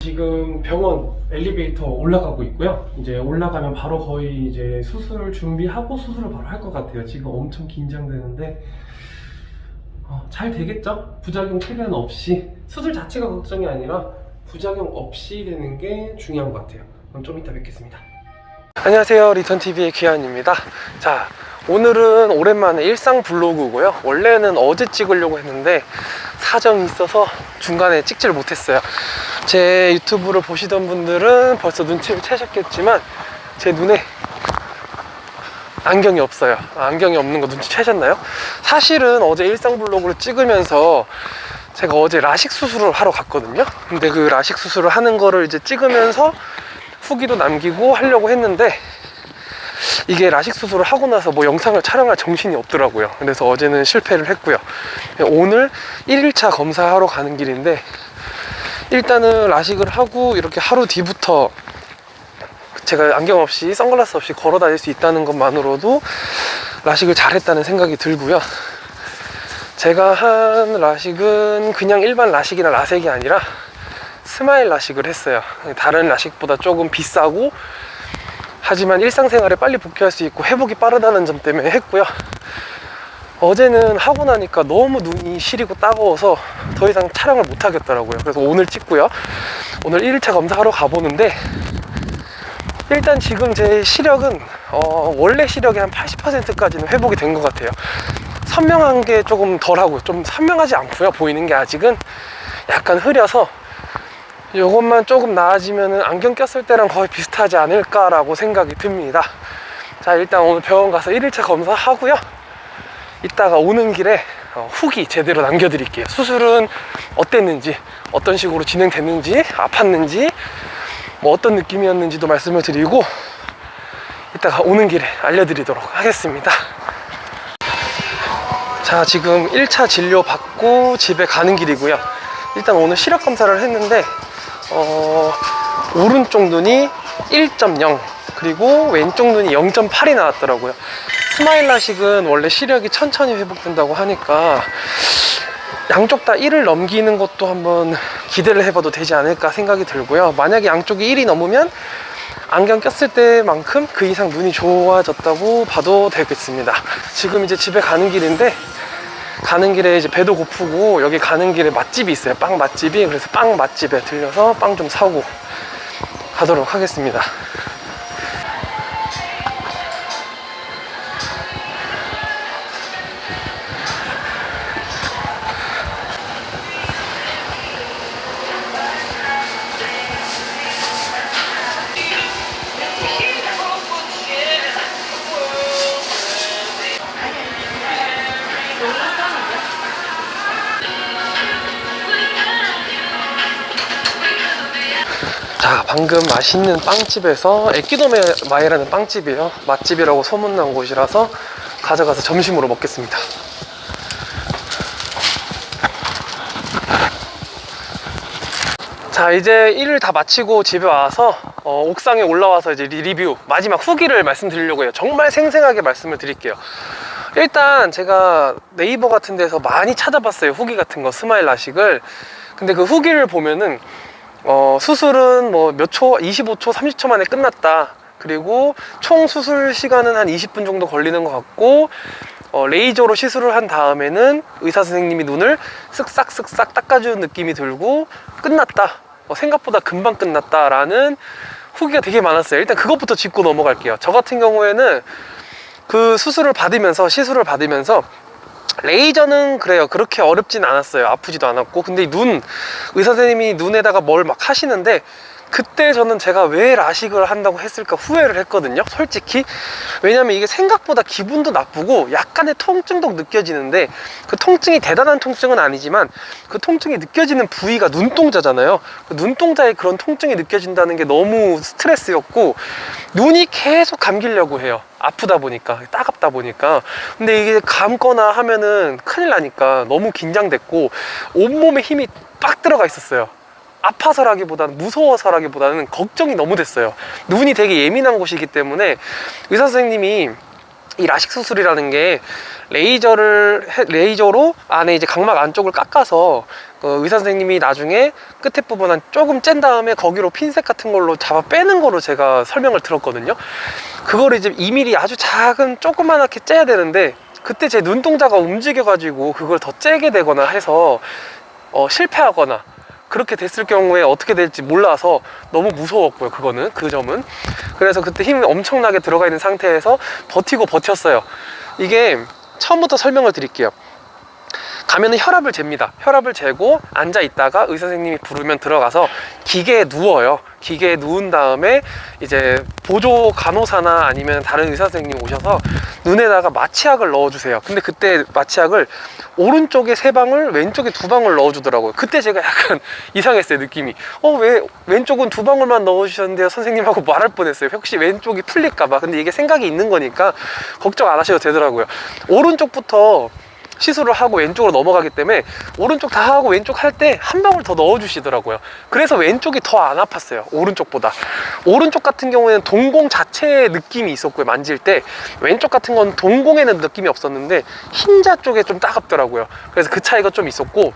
지금 병원 엘리베이터 올라가고 있고요. 이제 올라가면 바로 거의 이제 수술 준비하고 수술을 바로 할 것 같아요. 지금 엄청 긴장되는데 잘 되겠죠? 부작용 최대한 없이. 수술 자체가 걱정이 아니라 부작용 없이 되는 게 중요한 것 같아요. 그럼 좀 이따 뵙겠습니다. 안녕하세요, 리턴TV의 기한입니다. 자, 오늘은 오랜만에 일상 블로그고요. 원래는 어제 찍으려고 했는데 사정이 있어서 중간에 찍지를 못했어요. 제 유튜브를 보시던 분들은 벌써 눈치를 채셨겠지만 제 눈에 안경이 없어요. 안경이 없는 거 눈치채셨나요? 사실은 어제 일상 블로그를 찍으면서 제가 어제 라식 수술을 하러 갔거든요. 근데 그 라식 수술을 하는 거를 이제 찍으면서 후기도 남기고 하려고 했는데 이게 라식 수술을 하고 나서 뭐 영상을 촬영할 정신이 없더라고요. 그래서 어제는 실패를 했고요. 오늘 1일차 검사하러 가는 길인데 일단은 라식을 하고 이렇게 하루 뒤부터 제가 안경 없이 선글라스 없이 걸어 다닐 수 있다는 것만으로도 라식을 잘했다는 생각이 들고요. 제가 한 라식은 그냥 일반 라식이나 라섹이 아니라 스마일 라식을 했어요. 다른 라식보다 조금 비싸고 하지만 일상생활에 빨리 복귀할 수 있고 회복이 빠르다는 점 때문에 했고요. 어제는 하고 나니까 너무 눈이 시리고 따가워서 더 이상 촬영을 못 하겠더라고요. 그래서 오늘 찍고요. 오늘 1일차 검사하러 가보는데 일단 지금 제 시력은 원래 시력의 한 80%까지는 회복이 된 것 같아요. 선명한 게 조금 덜하고 좀 선명하지 않고요. 보이는 게 아직은 약간 흐려서 이것만 조금 나아지면은 안경 꼈을 때랑 거의 비슷하지 않을까라고 생각이 듭니다. 자, 일단 오늘 병원 가서 1일차 검사하고요. 이따가 오는 길에 후기 제대로 남겨드릴게요. 수술은 어땠는지, 어떤 식으로 진행됐는지, 아팠는지, 뭐 어떤 느낌이었는지도 말씀을 드리고 이따가 오는 길에 알려드리도록 하겠습니다. 자, 지금 1차 진료 받고 집에 가는 길이고요. 일단 오늘 시력 검사를 했는데 오른쪽 눈이 1.0 그리고 왼쪽 눈이 0.8이 나왔더라고요. 스마일 라식은 원래 시력이 천천히 회복된다고 하니까 양쪽 다 1을 넘기는 것도 한번 기대를 해봐도 되지 않을까 생각이 들고요. 만약에 양쪽이 1이 넘으면 안경 꼈을 때만큼 그 이상 눈이 좋아졌다고 봐도 되겠습니다. 지금 이제 집에 가는 길인데 가는 길에 이제 배도 고프고 여기 가는 길에 맛집이 있어요. 빵 맛집이. 그래서 빵 맛집에 들려서 빵 좀 사오고 가도록 하겠습니다. 자, 방금 맛있는 빵집에서 에끼도마에라는 빵집이에요. 맛집이라고 소문난 곳이라서 가져가서 점심으로 먹겠습니다. 자, 이제 일을 다 마치고 집에 와서 옥상에 올라와서 이제 리뷰 마지막 후기를 말씀드리려고 해요. 정말 생생하게 말씀을 드릴게요. 일단 제가 네이버 같은 데서 많이 찾아봤어요. 후기 같은 거, 스마일 라식을. 근데 그 후기를 보면은 수술은 뭐 몇 초, 25초, 30초 만에 끝났다. 그리고 총 수술 시간은 한 20분 정도 걸리는 것 같고 레이저로 시술을 한 다음에는 의사 선생님이 눈을 쓱싹쓱싹 닦아주는 느낌이 들고 끝났다. 생각보다 금방 끝났다라는 후기가 되게 많았어요. 일단 그것부터 짚고 넘어갈게요. 저 같은 경우에는 그 시술을 받으면서 레이저는 그래요. 그렇게 어렵진 않았어요. 아프지도 않았고. 근데 의사 선생님이 눈에다가 뭘 막 하시는데 그때 저는 제가 왜 라식을 한다고 했을까 후회를 했거든요, 솔직히. 왜냐면 이게 생각보다 기분도 나쁘고 약간의 통증도 느껴지는데 그 통증이 대단한 통증은 아니지만 그 통증이 느껴지는 부위가 눈동자잖아요. 그 눈동자에 그런 통증이 느껴진다는 게 너무 스트레스였고 눈이 계속 감기려고 해요. 아프다 보니까, 따갑다 보니까. 근데 이게 감거나 하면은 큰일 나니까 너무 긴장됐고 온몸에 힘이 빡 들어가 있었어요. 아파서라기보다는, 무서워서라기보다는 걱정이 너무 됐어요. 눈이 되게 예민한 곳이기 때문에 의사 선생님이 이 라식 수술이라는 게 레이저로 안에 이제 각막 안쪽을 깎아서 의사 선생님이 나중에 끝에 부분 한 조금 짠 다음에 거기로 핀셋 같은 걸로 잡아 빼는 거로 제가 설명을 들었거든요. 그거를 이제 2mm 아주 작은 조그만하게 째야 되는데, 그때 제 눈동자가 움직여 가지고 그걸 더 째게 되거나 해서 실패하거나 그렇게 됐을 경우에 어떻게 될지 몰라서 너무 무서웠고요. 그거는, 그 점은. 그래서 그때 힘이 엄청나게 들어가 있는 상태에서 버텼어요. 이게 처음부터 설명을 드릴게요. 가면은 혈압을 잽니다. 혈압을 재고 앉아 있다가 의사 선생님이 부르면 들어가서 기계에 누워요. 기계에 누운 다음에 이제 보조 간호사나 아니면 다른 의사 선생님 오셔서 눈에다가 마취약을 넣어주세요. 근데 그때 마취약을 오른쪽에 3방울, 왼쪽에 2방울 넣어주더라고요. 그때 제가 약간 이상했어요, 느낌이. 왜 왼쪽은 2방울만 넣어주셨는데요, 선생님? 하고 말할 뻔했어요. 혹시 왼쪽이 풀릴까봐. 근데 이게 생각이 있는 거니까 걱정 안 하셔도 되더라고요. 오른쪽부터 시술을 하고 왼쪽으로 넘어가기 때문에 오른쪽 다 하고 왼쪽 할 때 1방울 더 넣어주시더라고요. 그래서 왼쪽이 더 안 아팠어요, 오른쪽보다. 오른쪽 같은 경우에는 동공 자체의 느낌이 있었고요, 만질 때. 왼쪽 같은 건 동공에는 느낌이 없었는데 흰자 쪽에 좀 따갑더라고요. 그래서 그 차이가 좀 있었고,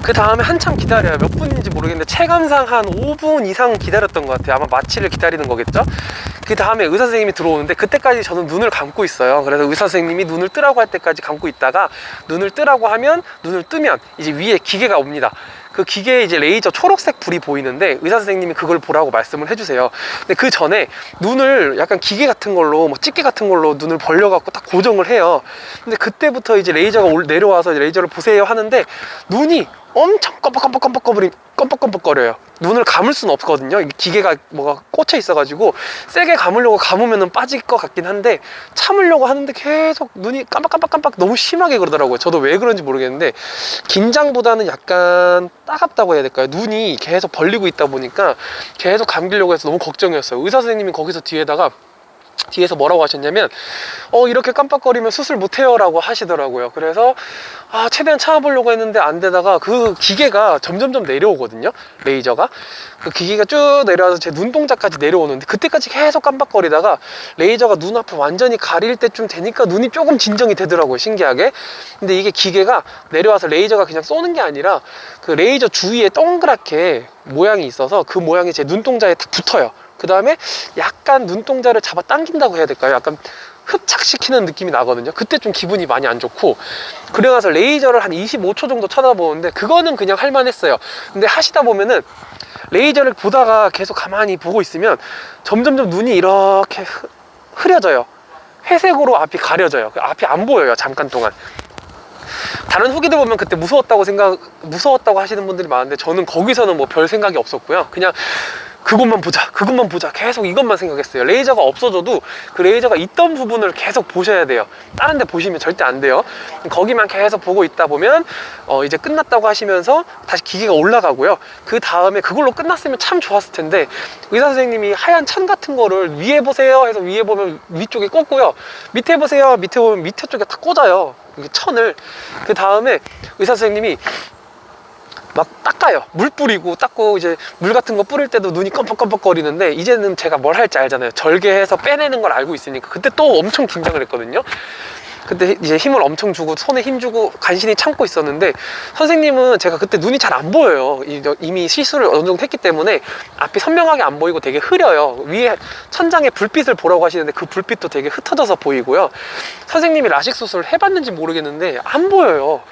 그 다음에 한참 기다려요. 몇 분인지 모르겠는데 체감상 한 5분 이상 기다렸던 것 같아요. 아마 마취를 기다리는 거겠죠. 그 다음에 의사 선생님이 들어오는데 그때까지 저는 눈을 감고 있어요. 그래서 의사 선생님이 눈을 뜨라고 할 때까지 감고 있다가 눈을 뜨라고 하면, 눈을 뜨면 이제 위에 기계가 옵니다. 그 기계에 이제 레이저 초록색 불이 보이는데 의사 선생님이 그걸 보라고 말씀을 해주세요. 근데 그 전에 눈을 약간 기계 같은 걸로, 뭐 집게 같은 걸로 눈을 벌려갖고 딱 고정을 해요. 근데 그때부터 이제 레이저가 내려와서 레이저를 보세요 하는데 눈이 엄청 껌뻑껌뻑거려요. 눈을 감을 수는 없거든요. 기계가 뭐가 꽂혀 있어가지고 세게 감으려고 감으면 빠질 것 같긴 한데 참으려고 하는데 계속 눈이 깜빡깜빡깜빡 너무 심하게 그러더라고요. 저도 왜 그런지 모르겠는데 긴장보다는 약간 따갑다고 해야 될까요? 눈이 계속 벌리고 있다 보니까 계속 감기려고 해서 너무 걱정이었어요. 의사 선생님이 거기서 뒤에서 뭐라고 하셨냐면 이렇게 깜빡거리면 수술 못해요 라고 하시더라고요. 그래서 최대한 참아보려고 했는데 안 되다가 그 기계가 점점점 내려오거든요. 레이저가 그 기계가 쭉 내려와서 제 눈동자까지 내려오는데 그때까지 계속 깜빡거리다가 레이저가 눈앞을 완전히 가릴 때쯤 되니까 눈이 조금 진정이 되더라고요, 신기하게. 근데 이게 기계가 내려와서 레이저가 그냥 쏘는 게 아니라 그 레이저 주위에 동그랗게 모양이 있어서 그 모양이 제 눈동자에 딱 붙어요. 그 다음에 약간 눈동자를 잡아 당긴다고 해야 될까요? 약간 흡착시키는 느낌이 나거든요. 그때 좀 기분이 많이 안 좋고, 그래가서 레이저를 한 25초 정도 쳐다보는데 그거는 그냥 할만했어요. 근데 하시다 보면은 레이저를 보다가 계속 가만히 보고 있으면 점점점 눈이 이렇게 흐려져요. 회색으로 앞이 가려져요. 앞이 안 보여요, 잠깐 동안. 다른 후기들 보면 그때 무서웠다고 하시는 분들이 많은데 저는 거기서는 뭐 별 생각이 없었고요. 그냥 그것만 보자 계속 이것만 생각했어요. 레이저가 없어져도 그 레이저가 있던 부분을 계속 보셔야 돼요. 다른 데 보시면 절대 안 돼요. 거기만 계속 보고 있다 보면 이제 끝났다고 하시면서 다시 기계가 올라가고요. 그 다음에 그걸로 끝났으면 참 좋았을 텐데 의사 선생님이 하얀 천 같은 거를 위에 보세요 해서 위에 보면 위쪽에 꽂고요, 밑에 보세요 밑에 보면 밑에 쪽에 다 꽂아요, 천을. 그 다음에 의사 선생님이 막 닦아요. 물 뿌리고 닦고, 이제 물 같은 거 뿌릴 때도 눈이 껌뻑껌뻑 거리는데 이제는 제가 뭘 할지 알잖아요. 절개해서 빼내는 걸 알고 있으니까. 그때 또 엄청 긴장을 했거든요. 그때 이제 힘을 엄청 주고 손에 힘 주고 간신히 참고 있었는데 선생님은 제가 그때 눈이 잘 안 보여요. 이미 시술을 어느 정도 했기 때문에 앞이 선명하게 안 보이고 되게 흐려요. 위에 천장에 불빛을 보라고 하시는데 그 불빛도 되게 흩어져서 보이고요. 선생님이 라식 수술을 해봤는지 모르겠는데 안 보여요.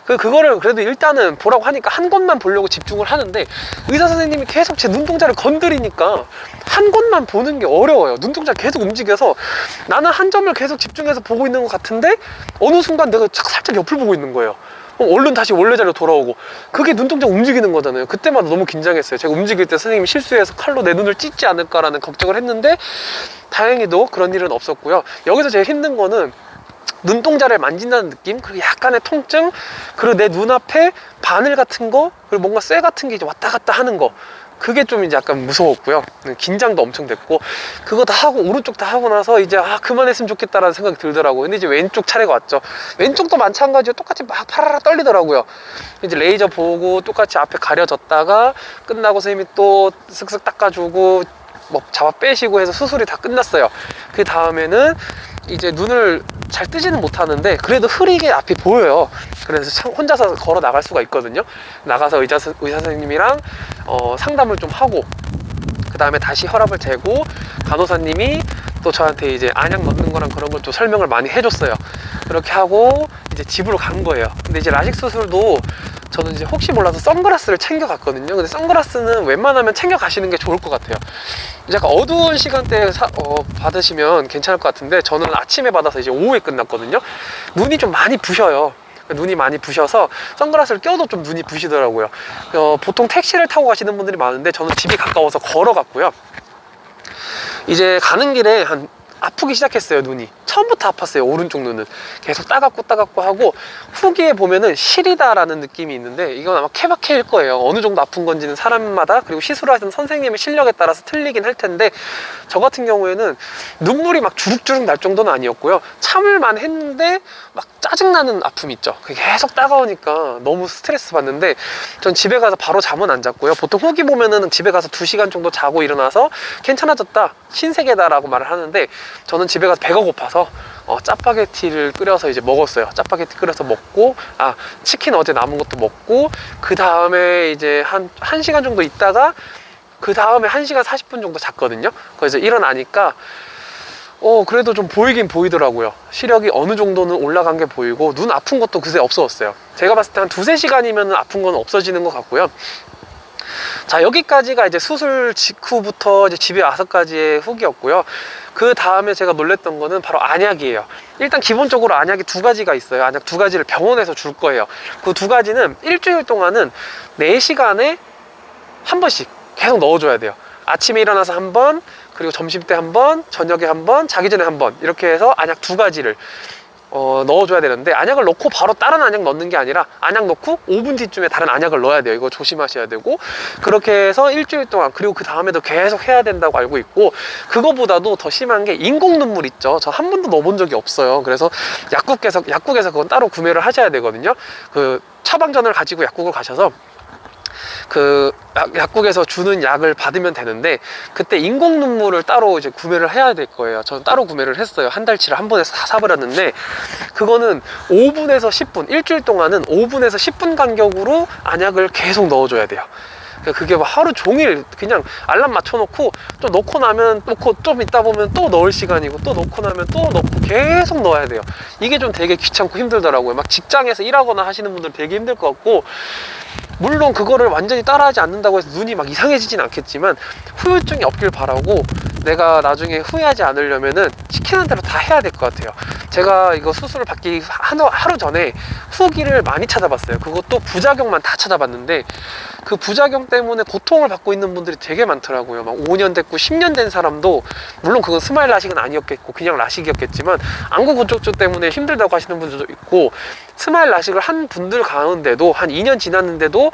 그거를 그래도 일단은 보라고 하니까 한 곳만 보려고 집중을 하는데 의사 선생님이 계속 제 눈동자를 건드리니까 한 곳만 보는 게 어려워요. 눈동자가 계속 움직여서 나는 한 점을 계속 집중해서 보고 있는 것 같은데 어느 순간 내가 살짝 옆을 보고 있는 거예요. 얼른 다시 원래 자리로 돌아오고, 그게 눈동자 움직이는 거잖아요. 그때마다 너무 긴장했어요. 제가 움직일 때 선생님이 실수해서 칼로 내 눈을 찢지 않을까라는 걱정을 했는데 다행히도 그런 일은 없었고요. 여기서 제일 힘든 거는 눈동자를 만진다는 느낌, 그리고 약간의 통증, 그리고 내 눈앞에 바늘 같은 거, 그리고 뭔가 쇠 같은 게 이제 왔다 갔다 하는 거, 그게 좀 이제 약간 무서웠고요. 긴장도 엄청 됐고, 그거 다 하고 오른쪽 다 하고 나서 이제 그만했으면 좋겠다라는 생각이 들더라고요. 근데 이제 왼쪽 차례가 왔죠. 왼쪽도 마찬가지로 똑같이 막 파라라 떨리더라고요. 이제 레이저 보고 똑같이 앞에 가려졌다가 끝나고 선생님이 또 슥슥 닦아주고 뭐 잡아 빼시고 해서 수술이 다 끝났어요. 그 다음에는 이제 눈을 잘 뜨지는 못하는데 그래도 흐리게 앞이 보여요. 그래서 혼자서 걸어 나갈 수가 있거든요. 나가서 의사 선생님이랑 상담을 좀 하고, 그 다음에 다시 혈압을 재고, 간호사님이 또 저한테 이제 안약 넣는 거랑 그런 걸 또 설명을 많이 해줬어요. 그렇게 하고 이제 집으로 간 거예요. 근데 이제 라식 수술도 저는 이제 혹시 몰라서 선글라스를 챙겨 갔거든요. 근데 선글라스는 웬만하면 챙겨 가시는 게 좋을 것 같아요. 이제 약간 어두운 시간대에 받으시면 괜찮을 것 같은데, 저는 아침에 받아서 이제 오후에 끝났거든요. 눈이 좀 많이 부셔요. 눈이 많이 부셔서 선글라스를 껴도 좀 눈이 부시더라고요. 보통 택시를 타고 가시는 분들이 많은데 저는 집이 가까워서 걸어갔고요. 이제 가는 길에 아프기 시작했어요. 눈이 처음부터 아팠어요. 오른쪽 눈은 계속 따갑고 하고, 후기에 보면은 시리다라는 느낌이 있는데 이건 아마 케바케일 거예요. 어느 정도 아픈 건지는 사람마다, 그리고 시술하시는 선생님의 실력에 따라서 틀리긴 할 텐데, 저 같은 경우에는 눈물이 막 주룩주룩 날 정도는 아니었고요. 참을만 했는데 막 짜증나는 아픔이 있죠. 계속 따가우니까 너무 스트레스 받는데, 전 집에 가서 바로 잠은 안 잤고요. 보통 후기 보면은 집에 가서 2시간 정도 자고 일어나서 괜찮아졌다, 신세계다라고 말을 하는데, 저는 집에 가서 배가 고파서 짜파게티를 끓여서 이제 먹었어요. 짜파게티 끓여서 먹고, 치킨 어제 남은 것도 먹고, 그 다음에 이제 한 1시간 정도 있다가, 그 다음에 1시간 40분 정도 잤거든요. 그래서 일어나니까 그래도 좀 보이긴 보이더라고요. 시력이 어느 정도는 올라간 게 보이고, 눈 아픈 것도 그새 없어졌어요. 제가 봤을 때 한 2~3시간이면 아픈 건 없어지는 것 같고요. 자, 여기까지가 이제 수술 직후부터 이제 집에 와서까지의 후기였고요. 그 다음에 제가 놀랬던 거는 바로 안약이에요. 일단 기본적으로 안약이 2가지가 있어요. 안약 2가지를 병원에서 줄 거예요. 그 2가지는 일주일 동안은 4시간에 한 번씩 계속 넣어줘야 돼요. 아침에 일어나서 한 번, 그리고 점심때 한 번, 저녁에 한 번, 자기 전에 한 번, 이렇게 해서 안약 2가지를 넣어줘야 되는데, 안약을 넣고 바로 다른 안약 넣는 게 아니라 안약 넣고 5분 뒤쯤에 다른 안약을 넣어야 돼요. 이거 조심하셔야 되고, 그렇게 해서 일주일 동안, 그리고 그 다음에도 계속 해야 된다고 알고 있고, 그거보다도 더 심한 게 인공 눈물 있죠. 저 한 번도 넣어본 적이 없어요. 그래서 약국에서 그건 따로 구매를 하셔야 되거든요. 그 처방전을 가지고 약국을 가셔서 그 약국에서 주는 약을 받으면 되는데, 그때 인공 눈물을 따로 이제 구매를 해야 될 거예요. 저는 따로 구매를 했어요. 한 달치를 한 번에 다 사버렸는데, 그거는 5분에서 10분, 일주일 동안은 5분에서 10분 간격으로 안약을 계속 넣어줘야 돼요. 그게 뭐 하루 종일 그냥 알람 맞춰놓고, 또 넣고 나면 넣고, 좀 있다 보면 또 넣을 시간이고, 또 넣고 나면 또 넣고, 계속 넣어야 돼요. 이게 좀 되게 귀찮고 힘들더라고요. 막 직장에서 일하거나 하시는 분들 되게 힘들 것 같고, 물론 그거를 완전히 따라하지 않는다고 해서 눈이 막 이상해지진 않겠지만, 후유증이 없길 바라고, 내가 나중에 후회하지 않으려면은 시키는 대로 다 해야 될 것 같아요. 제가 이거 수술을 받기 하루 전에 후기를 많이 찾아봤어요. 그것도 부작용만 다 찾아봤는데, 그 부작용 때문에 고통을 받고 있는 분들이 되게 많더라고요. 막 5년 됐고 10년 된 사람도, 물론 그건 스마일 라식은 아니었겠고 그냥 라식이었겠지만, 안구 건조증 때문에 힘들다고 하시는 분들도 있고, 스마일 라식을 한 분들 가운데도 한 2년 지났는데도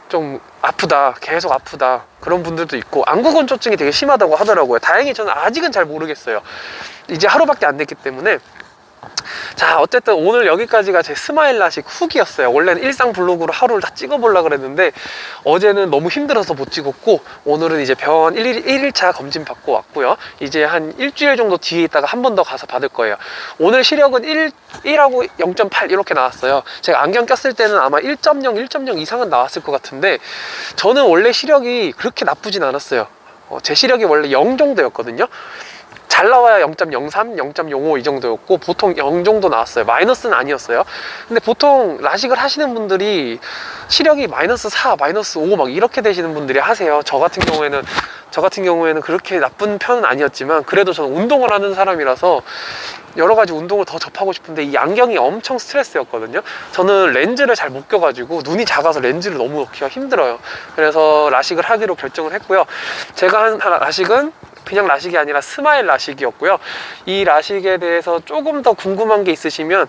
좀 아프다, 계속 아프다, 그런 분들도 있고, 안구 건조증이 되게 심하다고 하더라고요. 다행히 저는 아직은 잘 모르겠어요. 이제 하루밖에 안 됐기 때문에. 자, 어쨌든 오늘 여기까지가 제 스마일 라식 후기였어요. 원래는 일상 블로그로 하루를 다 찍어보려고 그랬는데, 어제는 너무 힘들어서 못 찍었고, 오늘은 이제 병원 1일차 검진 받고 왔고요. 이제 한 일주일 정도 뒤에 있다가 한 번 더 가서 받을 거예요. 오늘 시력은 1하고 0.8 이렇게 나왔어요. 제가 안경 꼈을 때는 아마 1.0, 1.0 이상은 나왔을 것 같은데, 저는 원래 시력이 그렇게 나쁘진 않았어요. 제 시력이 원래 0 정도였거든요. 잘 나와야 0.03, 0.05 이 정도였고, 보통 0 정도 나왔어요. 마이너스는 아니었어요. 근데 보통 라식을 하시는 분들이 시력이 마이너스 4, 마이너스 5 막 이렇게 되시는 분들이 하세요. 저 같은 경우에는 그렇게 나쁜 편은 아니었지만, 그래도 저는 운동을 하는 사람이라서 여러 가지 운동을 더 접하고 싶은데, 이 안경이 엄청 스트레스였거든요. 저는 렌즈를 잘 못 껴가지고, 눈이 작아서 렌즈를 너무 넣기가 힘들어요. 그래서 라식을 하기로 결정을 했고요. 제가 한 라식은 그냥 라식이 아니라 스마일 라식이었고요. 이 라식에 대해서 조금 더 궁금한 게 있으시면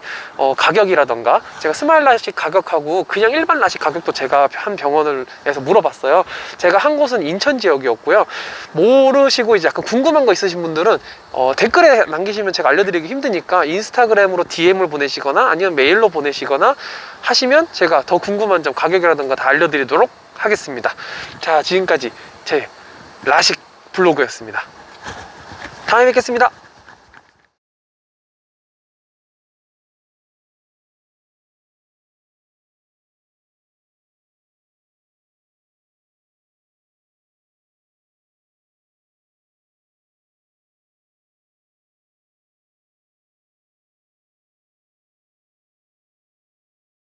가격이라던가, 제가 스마일 라식 가격하고 그냥 일반 라식 가격도 제가 한 병원에서 물어봤어요. 제가 한 곳은 인천 지역이었고요. 모르시고 이제 약간 궁금한 거 있으신 분들은 댓글에 남기시면 제가 알려드리기 힘드니까 인스타그램으로 DM을 보내시거나 아니면 메일로 보내시거나 하시면 제가 더 궁금한 점, 가격이라던가 다 알려드리도록 하겠습니다. 자, 지금까지 제 라식 블로그였습니다. 다음에 뵙겠습니다.